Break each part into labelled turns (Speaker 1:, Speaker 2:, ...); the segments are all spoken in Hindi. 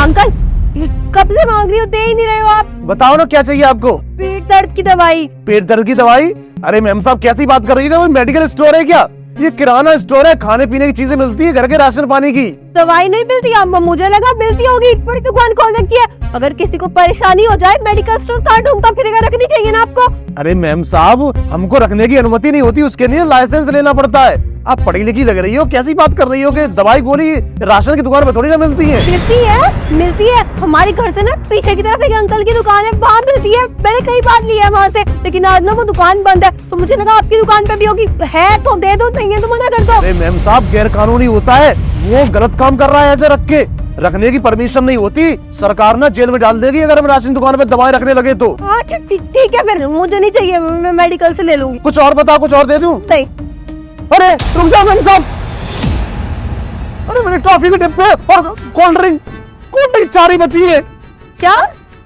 Speaker 1: अंकल कब से मांग रही हो, दे ही नहीं रहे हो आप।
Speaker 2: बताओ ना क्या चाहिए आपको?
Speaker 1: पेट दर्द की दवाई।
Speaker 2: पेट दर्द की दवाई? अरे मैम साहब कैसी बात कर रही है? वो मेडिकल स्टोर है क्या? ये किराना स्टोर है, खाने पीने की चीजें मिलती है, घर के राशन पानी की।
Speaker 1: दवाई नहीं मिलती? अब मुझे लगा मिलती होगी, बड़ी दुकान खोल रखी है। अगर किसी को परेशानी हो जाए मेडिकल स्टोर कहाँ ढूंढता फिरेगा, रखनी चाहिए ना आपको।
Speaker 2: अरे मैम साहब हमको रखने की अनुमति नहीं होती, उसके लिए लाइसेंस लेना पड़ता है। आप पढ़ी लिखी लग रही हो, कैसी बात कर रही हो कि दवाई गोली राशन की दुकान में थोड़ी ना मिलती है।
Speaker 1: मिलती है। हमारे घर से ना पीछे की तरफ एक अंकल की दुकान है, वहाँ मिलती है। मैंने कई बार लिया है वहाँ से, लेकिन आज ना वो दुकान बंद है, तो मुझे लगा आपकी दुकान पे भी होगी। है तो दे दो, नहीं है तो मना कर दो।
Speaker 2: अरे मैम साहब गैर कानूनी होता है, वो गलत काम कर रहा है ऐसे रख के। रखने की परमिशन नहीं होती, सरकार ना जेल में डाल देगी अगर हम राशन दुकान पे दवाई रखने लगे तो।
Speaker 1: अच्छा ठीक है, फिर मुझे नहीं चाहिए, मैं मेडिकल से ले लूंगी।
Speaker 2: कुछ और बताओ, कुछ और दे दूं?
Speaker 1: नहीं।
Speaker 2: अरे रुक जाओ मैम साहब, अरे मेरे टॉफी के डिब्बे और कोल्ड ड्रिंक 4 ही बची है।
Speaker 1: क्या?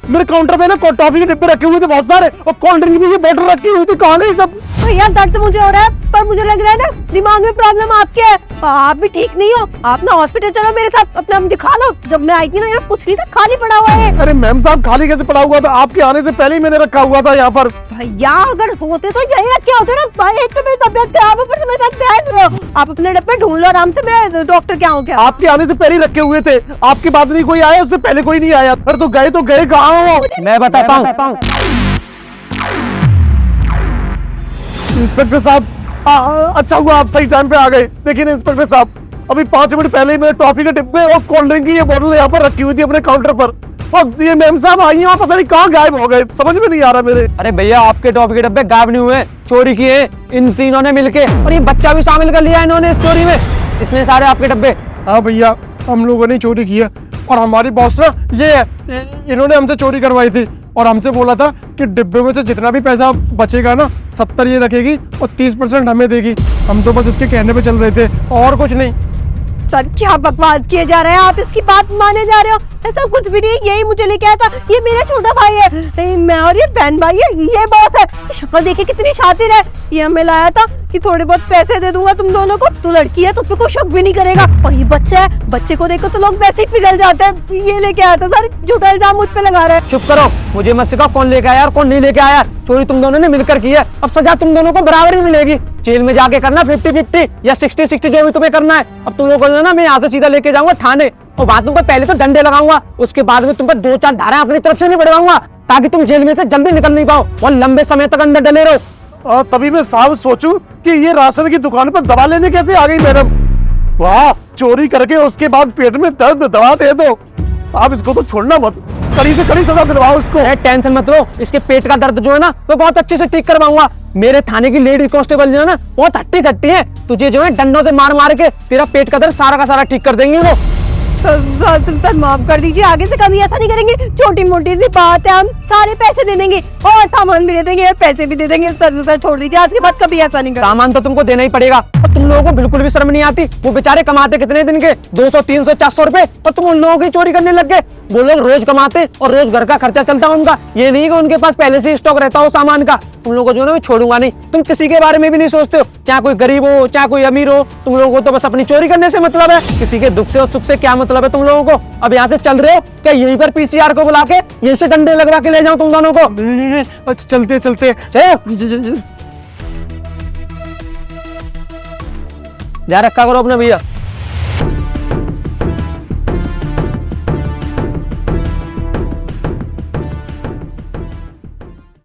Speaker 2: मेरे काउंटर पे ना टॉफी के डिब्बे रखे हुए थे बहुत सारे, और कोल्ड ड्रिंक भी बोतल रखी हुई थी, कहाँ गई सब?
Speaker 1: भैया दर्द मुझे हो रहा है, पर मुझे लग रहा है ना दिमाग में प्रॉब्लम आपके है। आप भी ठीक नहीं हो, आप ना हॉस्पिटल चलो मेरे साथ, अपना दिखा लो। जब मैं आई थी ना यहाँ कुछ नहीं था, खाली पड़ा हुआ है।
Speaker 2: अरे मैम साहब खाली कैसे पड़ा हुआ था? आपके आने से पहले ही मैंने रखा हुआ था यहाँ पर।
Speaker 1: भैया अगर होते तो यही रखे होते ना भाई। एक तो मेरी तबियत खराब है, ऊपर से मेरे साथ बैठ रहे हो। आप अपने डब्बे ढूंढ लो आराम से, मैं डॉक्टर क्या हूँ क्या?
Speaker 2: आपके आने से पहले ही रखे हुए थे, आपके बाद नहीं कोई आया, उससे पहले कोई नहीं आया। अरे तो गए कहाँ हो? मैं बताता हूँ। इंस्पेक्टर साहब अच्छा हुआ आप सही टाइम पे आ गए। देखिए ना इंस्पेक्टर साहब, अभी 5 मिनट पहले ही मेरे टॉफी के डिब्बे और कोल्ड ड्रिंक की ये बोतल यहाँ पर रखी हुई थी अपने काउंटर पर, और ये मैम साहब आई हैं, पता नहीं कहाँ गायब हो गए, समझ में नहीं आ रहा मेरे।
Speaker 3: अरे भैया आपके टॉफी के डब्बे गायब नहीं हुए, चोरी किए इन तीनों ने मिलके, और ये बच्चा भी शामिल कर लिया इन्होंने इस चोरी में। इसमें सारे आपके डब्बे।
Speaker 4: हाँ भैया हम लोगों ने चोरी की है, और हमारी बॉस ना ये है, इन्होंने हमसे चोरी करवाई थी, और हमसे बोला था कि डिब्बे में से जितना भी पैसा बचेगा ना 70 ये रखेगी और 30% हमें देगी। हम तो बस इसके कहने पे चल रहे थे और कुछ नहीं।
Speaker 1: सर क्या बकवास किए जा रहे हैं आप, इसकी बात माने जा रहे हो? ऐसा कुछ भी नहीं, यही मुझे लेके आया था। ये मेरा छोटा भाई है, नहीं मैं और ये बहन भाई है, ये बॉस है। शक्ल देखिए कितनी शातिर है। ये हमें लाया था कि थोड़े बहुत पैसे दे दूंगा तुम दोनों को, तू लड़की है तो उसपे कोई शक भी नहीं करेगा। और ये बच्चा है, बच्चे को देखो तो लोग वैसे ही पिघल जाते हैं। ये लेके आया था सर, झूठा इल्जाम मुझ पे लगा रहे हैं।
Speaker 3: चुप करो, मुझे मत सिखाओ कौन लेके आया और कौन नहीं लेके आया। चोरी तुम दोनों ने मिलकर की है, अब सजा तुम दोनों को बराबर ही मिलेगी। जेल में जाके करना 50-50 या 60-60 जो भी तुम्हें करना है। अब तुम लोगों को ना मैं यहाँ से सीधा लेके जाऊंगा थाने, और बाद तुम पर पहले तो डंडे लगाऊंगा, उसके बाद में तुम पर 2-4 धाराएं अपनी तरफ से नहीं बढ़वाऊंगा, ताकि तुम जेल में से जल्दी निकल नहीं पाओ और लंबे समय तक अंदर डले रहो।
Speaker 2: तभी मैं साहब सोचूं कि ये राशन की दुकान पर दवा लेने कैसे आ गई मैडम। वाह, चोरी करके उसके बाद पेट में दर्द दवा दे दो। साहब इसको तो छोड़ना मत, कड़ी से कड़ी सजा दिलवाओ इसको।
Speaker 3: टेंशन मत लो, इसके पेट का दर्द जो है ना वो बहुत अच्छे से ठीक करवाऊंगा। मेरे थाने की लेडी कांस्टेबल जो है ना बहुत हट्टी कट्टी है, तुझे जो है डंडों से मार मार के तेरा पेट का दर्द सारा का सारा ठीक कर देंगे वो।
Speaker 1: सर माफ कर दीजिए, आगे से कभी ऐसा नहीं करेंगे। छोटी मोटी सी बात है, हम सारे पैसे दे देंगे और सामान भी दे देंगे, पैसे भी दे देंगे। सर छोड़ दीजिए, आज के बाद कभी ऐसा नहीं करेंगे।
Speaker 3: सामान तो तुमको देना ही पड़ेगा, और तुम लोगों को बिल्कुल भी शर्म नहीं आती। वो बेचारे कमाते कितने दिन के 200, 300, 400 रुपए, और तुम उन लोगों की चोरी करने लग गए। वो लोग रोज कमाते और रोज घर का खर्चा चलता उनका, ये नहीं कि उनके पास पहले से स्टॉक रहता हो सामान का। तुम लोगों को जो है मैं छोड़ूंगा नहीं। तुम किसी के बारे में भी नहीं सोचते हो, चाहे कोई गरीब हो चाहे कोई अमीर हो, तुम लोगों को तो बस अपनी चोरी करने से मतलब है। किसी के दुख से और सुख से क्या मतलब है तुम लोगों को? अब यहाँ से चल रहे हो क्या? यहीं पर पीसीआर को बुला के यहीं से डंडे लगवा के ले जाऊं तुम दोनों को?
Speaker 4: अच्छा चलते चलते
Speaker 3: ध्यान रखा करो अपने भैया।